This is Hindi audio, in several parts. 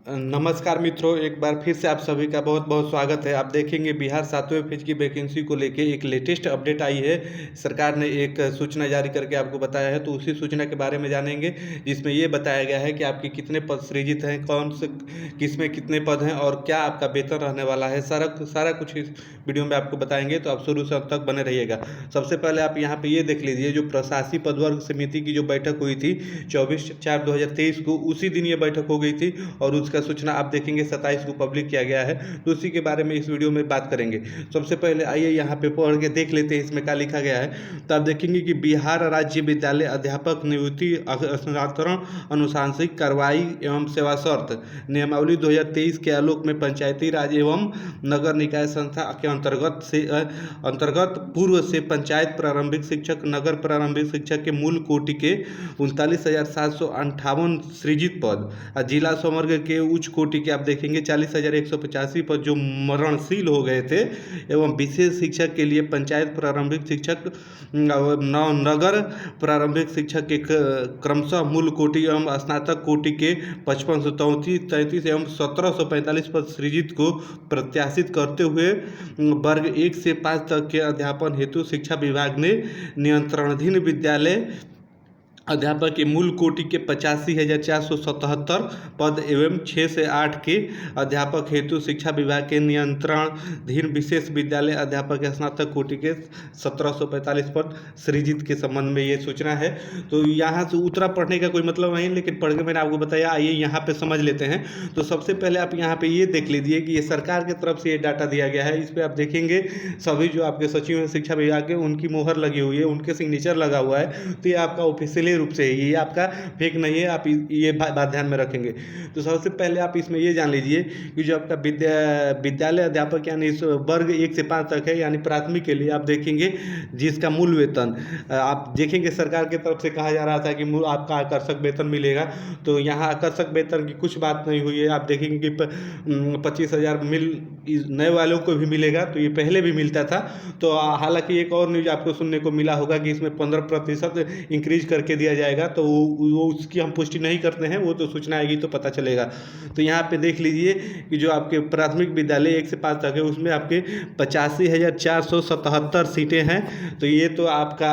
नमस्कार मित्रों, एक बार फिर से आप सभी का बहुत बहुत स्वागत है। आप देखेंगे बिहार 7वें फेज की वैकेंसी को लेके एक लेटेस्ट अपडेट आई है। सरकार ने एक सूचना जारी करके आपको बताया है, तो उसी सूचना के बारे में जानेंगे, जिसमें ये बताया गया है कि आपके कितने पद सृजित हैं, कौन से किस में कितने पद हैं और क्या आपका वेतन रहने वाला है। सारा कुछ इस वीडियो में आपको बताएंगे, तो आप शुरू से अंत तक बने रहिएगा। सबसे पहले आप यहाँ पे ये देख लीजिए, जो प्रशासी पदवर्ग समिति की जो बैठक हुई थी 24/4/2023 को, उसी दिन ये बैठक हो गई थी और उसका सूचना आप देखेंगे 27 को पब्लिक किया गया है। तो उसी के बारे में इस वीडियो में बात करेंगे। सबसे पहले आइए यहाँ पे पढ़ के देख लेते हैं इसमें क्या लिखा गया है। तो आप देखेंगे कि बिहार राज्य विद्यालय अध्यापक नियुक्ति हस्तांतरण अनुशासनिक कार्रवाई एवं सेवा शर्त नियमावली 2023 के आलोक में पंचायती राज एवं नगर निकाय संस्था के अंतर्गत पूर्व से पंचायत प्रारंभिक शिक्षक, नगर प्रारंभिक शिक्षक के मूल कोटि के 39,758 सृजित पद, जिला समग्र के उच्च कोटि के आप देखेंगे 40,185 पद जो मरणशील हो गए थे, एवं विशेष शिक्षक के लिए पंचायत प्रारंभिक शिक्षक, नगर प्रारंभिक शिक्षक के क्रमशः मूल कोटि एवं स्नातक कोटि के 5533 एवं 1745 पद सृजित को प्रत्याशित करते हुए वर्ग 1 से 5 तक के अध्यापन हेतु शिक्षा विभाग ने नियंत्रणाधीन विद्यालय अध्यापक के मूल कोटि के 85,477 पद एवं 6 से 8 के अध्यापक हेतु शिक्षा विभाग के नियंत्रणाधीन विशेष विद्यालय अध्यापक के स्नातक कोटि के 1745 पद सृजित के संबंध में ये सूचना है। तो यहाँ से उत्तरा पढ़ने का कोई मतलब नहीं, लेकिन पढ़ के मैंने आपको बताया। आइए यहाँ पे समझ लेते हैं। तो सबसे पहले आप यहाँ पे ये देख लीजिए कि ये सरकार की तरफ से ये डाटा दिया गया है। इस पर आप देखेंगे सभी जो आपके सचिव हैं शिक्षा विभाग के, उनकी मोहर लगी हुई है, उनके सिग्नेचर लगा हुआ है। तो ये आपका ऑफिशियली रूप से ये आपका फेक नहीं है, आप ये बात ध्यान में रखेंगे। तो सबसे पहले आप इसमें ये जान लीजिए कि जो आपका विद्यालय अध्यापक यानी इस वर्ग 1 से 5 तक है, यानी प्राथमिक के लिए आप देखेंगे जिसका मूल वेतन आप देखेंगे सरकार की तरफ से कहा जा रहा था कि आपका आकर्षक वेतन मिलेगा। तो यहाँ आकर्षक वेतन की कुछ बात नहीं हुई है। आप देखेंगे कि 25,000 नए वालों को भी मिलेगा, तो ये पहले भी मिलता था। तो हालांकि एक और न्यूज आपको सुनने को मिला होगा कि इसमें 15% इंक्रीज करके दिया जाएगा, तो वो उसकी हम पुष्टि नहीं करते हैं, वो तो सूचना आएगी तो पता चलेगा। तो यहाँ पे देख लीजिए कि जो आपके प्राथमिक विद्यालय 1 से 5 तक है, उसमें आपके 85,477 सीटें हैं। तो ये तो आपका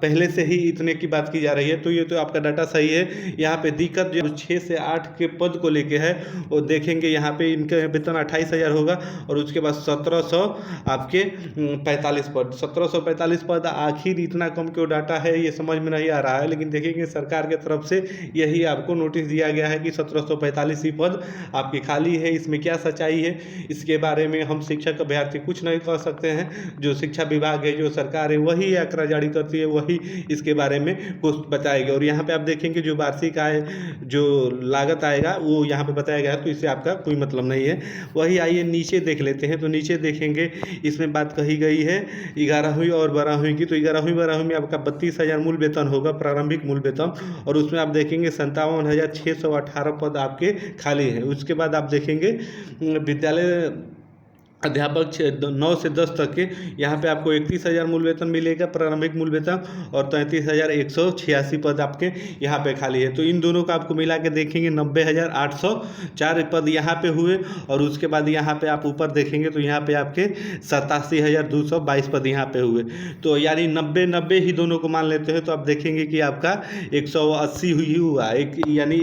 पहले से ही इतने की बात की जा रही है, तो ये तो आपका डाटा सही है। यहाँ पे दिक्कत जो 6 से 8 के पद को लेके है, वो देखेंगे यहाँ पे इनका वेतन 28,000 होगा और उसके बाद 1700 आपके 45 पद, 1745 पद। आखिर इतना कम क्यों डाटा है ये समझ में नहीं आ रहा है, लेकिन देखेंगे सरकार की तरफ से यही आपको नोटिस दिया गया है कि 1745 ही पद आपके खाली है। इसमें क्या सच्चाई है इसके बारे में हम शिक्षक अभ्यर्थी कुछ नहीं कह सकते हैं। जो शिक्षा विभाग है, जो सरकार है, वही आंकड़ा जारी करती है, वही इसके बारे में कुछ बताएगी। और यहाँ पे आप देखेंगे जो वार्षिक आय जो लागत आएगा वो यहाँ पे बताया गया है, तो इससे आपका कोई मतलब नहीं है। वही आइए नीचे देख लेते हैं। तो नीचे देखेंगे इसमें बात कही गई है 11वीं और 12वीं की। तो 11वीं 12वीं में आपका 32,000 मूल वेतन होगा, प्रारंभिक मूल वेतन, और उसमें आप देखेंगे 57,618 पद आपके खाली हैं। उसके बाद आप देखेंगे विद्यालय अध्यापक 9 से 10 तक के, यहाँ पे आपको 31,000 मूल वेतन मिलेगा, प्रारंभिक मूल वेतन, और 33,186 पद आपके यहाँ पे खाली है। तो इन दोनों का आपको मिला के देखेंगे 90,804 पद यहाँ पे हुए। और उसके बाद यहाँ पे आप ऊपर देखेंगे तो यहाँ पे आपके 87,222 पद यहाँ पे हुए। तो यानी 90 ही दोनों को मान लेते हैं, तो आप देखेंगे कि आपका 180 ही हुआ, यानी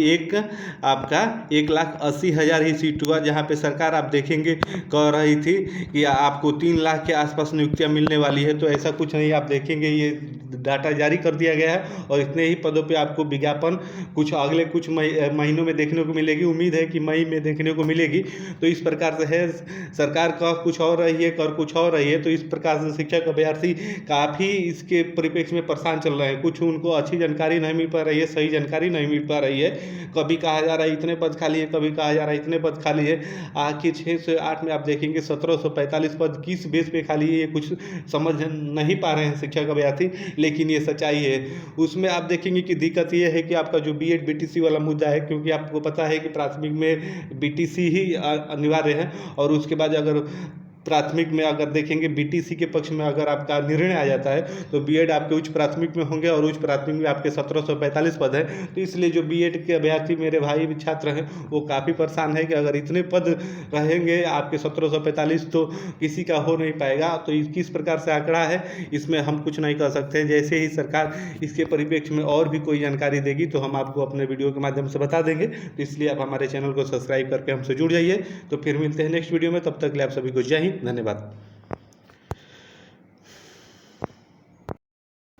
आपका 1,80,000 ही सीट हुआ। जहाँ पे सरकार आप देखेंगे कह रही थी कि आपको 3 लाख के आसपास नियुक्तियां मिलने वाली है, तो ऐसा कुछ नहीं। आप देखेंगे ये डाटा जारी कर दिया गया है और इतने ही पदों पे आपको विज्ञापन कुछ अगले कुछ महीनों में देखने को मिलेगी। उम्मीद है कि मई में देखने को मिलेगी। तो इस प्रकार से है, सरकार का कुछ और रही है, कर कुछ और रही है। तो इस प्रकार से शिक्षक अभ्यर्थी काफ़ी इसके परिप्रेक्ष्य में परेशान चल रहे हैं। कुछ उनको अच्छी जानकारी नहीं मिल पा रही है, सही जानकारी नहीं मिल पा रही है। कभी कहा जा रहा है इतने पद खाली है, कभी कहा जा रहा है इतने पद खाली है। आखिर 6 से 8 में आप देखेंगे 1745 पद किस बेस पे खाली है, ये कुछ समझ नहीं पा रहे हैं शिक्षक अभ्यर्थी, लेकिन ये सच्चाई है। उसमें आप देखेंगे कि दिक्कत ये है कि आपका जो बीएड बीटीसी वाला मुद्दा है, क्योंकि आपको पता है कि प्राथमिक में बीटीसी ही अनिवार्य है, और उसके बाद अगर प्राथमिक में अगर देखेंगे बीटीसी के पक्ष में अगर आपका निर्णय आ जाता है तो बीएड आपके उच्च प्राथमिक में होंगे और उच्च प्राथमिक में आपके 1745 पद है। तो इसलिए जो बीएड के अभ्यर्थी मेरे भाई छात्र हैं वो काफ़ी परेशान है कि अगर इतने पद रहेंगे आपके 1745 तो किसी का हो नहीं पाएगा। तो किस प्रकार से आंकड़ा है इसमें हम कुछ नहीं कर सकते हैं। जैसे ही सरकार इसके परिप्रेक्ष्य में और भी कोई जानकारी देगी तो हम आपको अपने वीडियो के माध्यम से बता देंगे। तो इसलिए आप हमारे चैनल को सब्सक्राइब करके हमसे जुड़ जाइए। तो फिर मिलते हैं नेक्स्ट वीडियो में, तब तक के लिए आप सभी को जय हिंद, धन्यवाद।